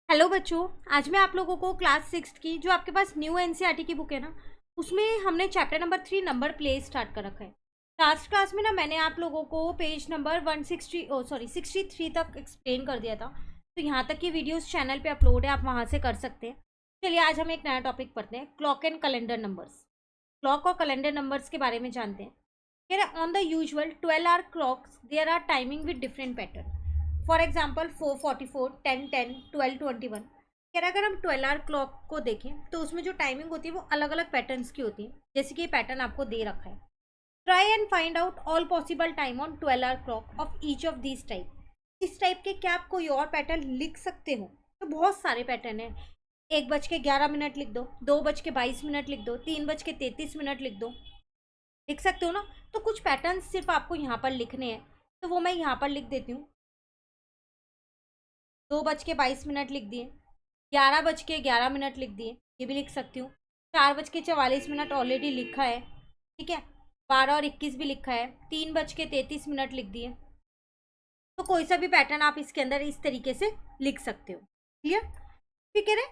Hello बच्चों। आज मैं आप लोगों को क्लास 6 की जो आपके पास न्यू एनसीईआरटी की बुक है ना, उसमें हमने chapter number 3 number play start कर रखा है। लास्ट क्लास में ना मैंने आप लोगों को पेज नंबर 63 तक एक्सप्लेन कर दिया था। तो यहाँ तक की वीडियोस चैनल पे अपलोड है, आप वहाँ से कर सकते हैं। चलिए आज हम एक नया टॉपिक पढ़ते हैं, clock and calendar numbers. Clock और कैलेंडर नंबर्स के बारे में जानते हैं। कह रहे on the usual 12 hour clocks there are timing with different pattern. For example 4:44, 10:10, 12:21। कह रहा अगर हम 12 आवर क्लॉक को देखें तो उसमें जो टाइमिंग होती है वो अलग अलग पैटर्न्स की होती है, जैसे कि ये पैटर्न आपको दे रखा है। Try and find out all possible time on 12 hour clock of each of these type. इस टाइप के क्या आप कोई और पैटर्न लिख सकते हो? तो बहुत सारे पैटर्न है। 1:11 लिख दो, 2:22 लिख दो, 3:33 लिख दो, लिख सकते हो ना। तो कुछ पैटर्न सिर्फ आपको यहाँ पर लिखने हैं, तो वो मैं यहाँ पर लिख देती हूँ। 2:22 लिख दिए, 11:11 लिख दिए, ये भी लिख सकती हूँ। 4:44 ऑलरेडी लिखा है, ठीक है। 12:21 भी लिखा है, 3:33 लिख दिए। तो कोई सा भी पैटर्न आप इसके अंदर इस तरीके से लिख सकते हो। क्लियर? ठीक है।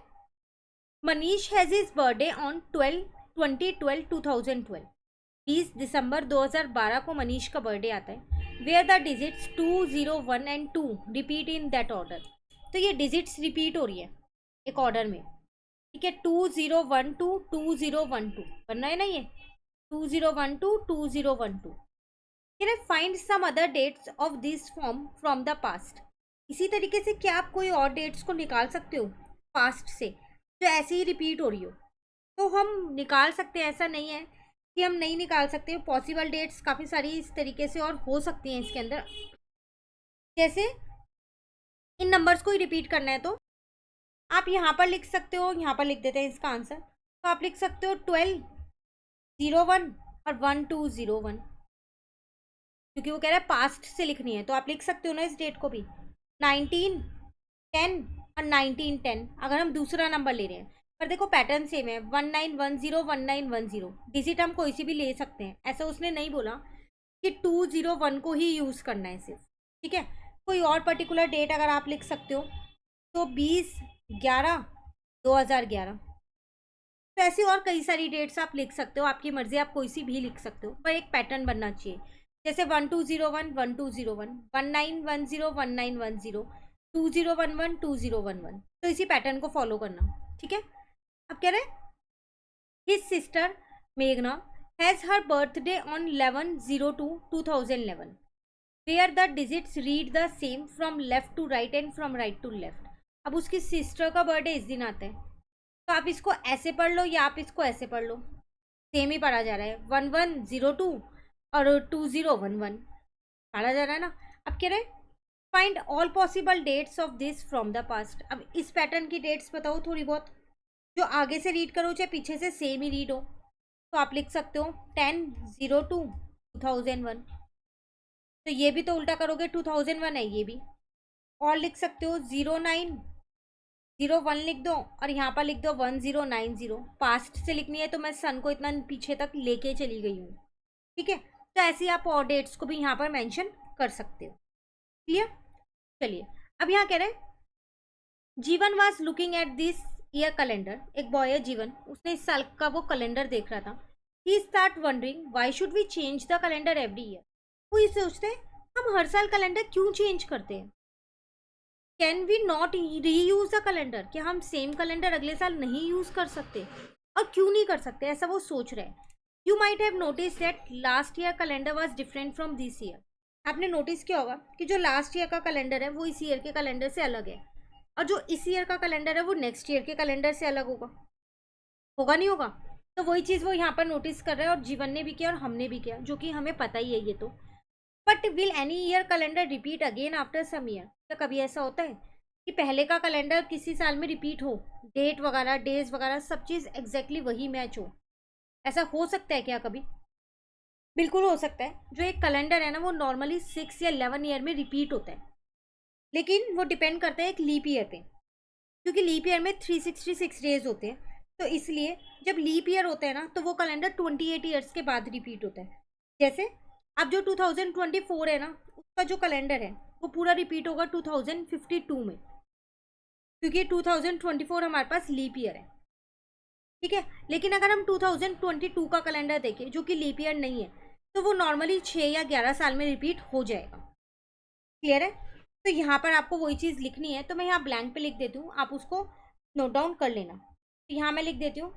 Manish has his birthday on 2012 20 दिसंबर 2012 को मनीष का बर्थडे आता है। Where the digits 201 and 2 repeat in that order. तो ये डिजिट्स रिपीट हो रही है एक ऑर्डर में, ठीक है। 2012 2012 बनना है ना, ये 2012 2012। Find some other dates of this form from the past. इसी तरीके से क्या आप कोई और डेट्स को निकाल सकते हो पास्ट से, जो ऐसे ही रिपीट हो रही हो? तो हम निकाल सकते हैं, ऐसा नहीं है कि हम नहीं निकाल सकते। पॉसिबल डेट्स काफ़ी सारी इस तरीके से और हो सकती हैं इसके अंदर। जैसे इन नंबर्स को ही रिपीट करना है तो आप यहाँ पर लिख सकते हो, यहाँ पर लिख देते हैं इसका आंसर। तो आप लिख सकते हो 1201 और 1201, क्योंकि वो कह रहा है पास्ट से लिखनी है, तो आप लिख सकते हो ना इस डेट को भी। 1910 और 1910 अगर हम दूसरा नंबर ले रहे हैं, पर देखो पैटर्न सेम है, 1910 1910। डिजिट हम कोई सी भी ले सकते हैं, ऐसा उसने नहीं बोला कि 201 को ही यूज़ करना है सिर्फ, ठीक है। कोई और पर्टिकुलर डेट अगर आप लिख सकते हो तो 20/11/2011। तो ऐसी और कई सारी डेट्स आप लिख सकते हो, आपकी मर्जी, आप कोई सी भी लिख सकते हो, पर एक पैटर्न बनना चाहिए। जैसे 1201 1201, 1910 1910, 2011 2011। तो इसी पैटर्न को फॉलो करना, ठीक है। अब कह रहे हैं हिज सिस्टर मेघना has her birthday on 11/02/2011 where the digits read the same from left to right and from right to left. अब उसकी सिस्टर का बर्थडे इस दिन आता है, तो आप इसको ऐसे पढ़ लो या आप इसको ऐसे पढ़ लो, सेम ही पढ़ा जा रहा है। 1102 और 2011 पढ़ा जा रहा है ना। अब कह रहे हैं find all possible dates of this from the past. अब इस पैटर्न की डेट्स बताओ थोड़ी बहुत, जो आगे से रीड करो चाहे पीछे से सेम ही रीड हो। तो आप लिख सकते हो 10/02/2001। तो ये भी तो उल्टा करोगे 2001 है, ये भी। और लिख सकते हो 09/01 लिख दो और यहाँ पर लिख दो 1090। पास्ट से लिखनी है तो मैं सन को इतना पीछे तक लेके चली गई हूँ, ठीक है। तो ऐसे ही आप और डेट्स को भी यहाँ पर मेंशन कर सकते हो। क्लियर? चलिए अब यहाँ कह रहे हैं जीवन was looking at this year calendar. एक बॉय है जीवन, उसने इस साल का वो कैलेंडर देख रहा था। He start wondering why should we change the calendar every year. वो ये सोचते हैं हम हर साल कैलेंडर क्यों चेंज करते हैं। कैन वी नॉट री यूज द कैलेंडर, क्या हम सेम कैलेंडर अगले साल नहीं यूज कर सकते? और क्यों नहीं कर सकते, ऐसा वो सोच रहे हैं। You might have notice that last year calendar was different from this year. आपने नोटिस किया होगा कि जो लास्ट ईयर का कैलेंडर है वो इस ईयर के कैलेंडर से अलग है, और जो इस ईयर का कैलेंडर है वो नेक्स्ट ईयर के कैलेंडर से अलग होगा। होगा नहीं होगा? तो वही चीज़ वो यहाँ पर नोटिस कर रहे हैं, और जीवन ने भी किया और हमने भी किया, जो कि हमें पता ही है ये तो। But will any year calendar repeat again after some year. तो कभी ऐसा होता है कि पहले का कैलेंडर किसी साल में रिपीट हो, डेट वगैरह डेज वगैरह सब चीज़ एग्जैक्टली वही मैच हो? ऐसा हो सकता है क्या कभी? बिल्कुल हो सकता है। जो एक कैलेंडर है ना वो नॉर्मली 6 या 11 ईयर में रिपीट होता है, लेकिन वो डिपेंड करता है एक लीप ईयर पे, क्योंकि लीप ईयर में 366 डेज होते हैं। तो इसलिए जब लीप ईयर होता है ना तो वो कैलेंडर 28 ईयर्स के बाद रिपीट होता है। जैसे अब जो 2024 है ना, उसका जो कैलेंडर है वो पूरा रिपीट होगा 2052 में, क्योंकि 2024 हमारे पास लीप ईयर है, ठीक है। लेकिन अगर हम 2022 का कैलेंडर देखें जो कि लीप ईयर नहीं है, तो वो नॉर्मली 6 या 11 साल में रिपीट हो जाएगा। क्लियर है? तो यहाँ पर आपको वही चीज़ लिखनी है, तो मैं यहाँ ब्लैंक पे लिख देती हूँ, आप उसको नोट डाउन कर लेना। तो यहाँ मैं लिख देती हूँ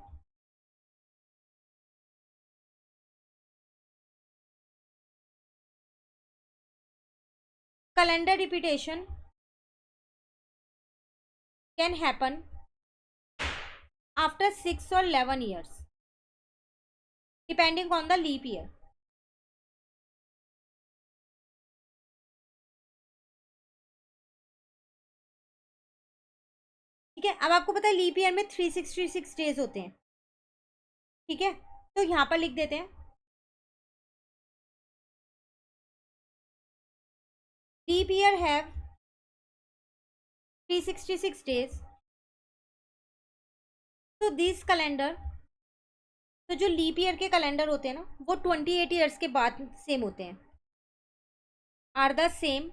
calendar repetition can happen after 6 or 11 years depending on the leap year. ठीक है, अब आपको पता है लीप ईयर में 366 डेज होते हैं, ठीक है। तो यहाँ पर लिख देते हैं लीप ईयर हैव 366 days, तो दिस कैलेंडर, तो जो लीप ईयर के कैलेंडर होते हैं ना, वो 28 ईयर्स के बाद सेम होते हैं, are the same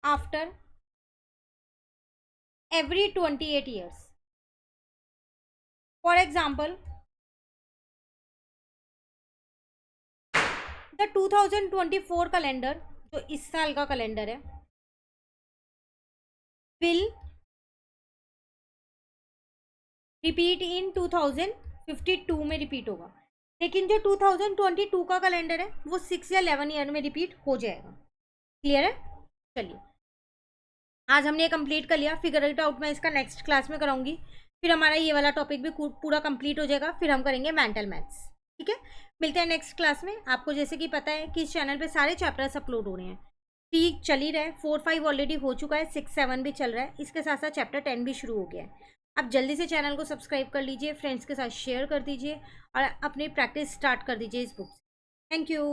after every 28 years। For example, the 2024 calendar, जो इस साल का कैलेंडर है, will रिपीट इन 2052 में रिपीट होगा। लेकिन जो 2022 का कैलेंडर है वो 6 या 11 ईयर में रिपीट हो जाएगा। क्लियर है? चलिए, आज हमने ये कंप्लीट कर लिया। फिगर इट आउट मैं इसका नेक्स्ट क्लास में कराऊंगी, फिर हमारा ये वाला टॉपिक भी पूरा कंप्लीट हो जाएगा, फिर हम करेंगे मेंटल मैथ्स। ठीक है, मिलते हैं नेक्स्ट क्लास में। आपको जैसे कि पता है कि इस चैनल पे सारे चैप्टर्स अपलोड हो रहे हैं, 3 चल ही रहा है, 4, 5 ऑलरेडी हो चुका है, 6, 7 भी चल रहा है, इसके साथ साथ चैप्टर 10 भी शुरू हो गया है। आप जल्दी से चैनल को सब्सक्राइब कर लीजिए, फ्रेंड्स के साथ शेयर कर दीजिए और अपनी प्रैक्टिस स्टार्ट कर दीजिए इस बुक से। Thank you.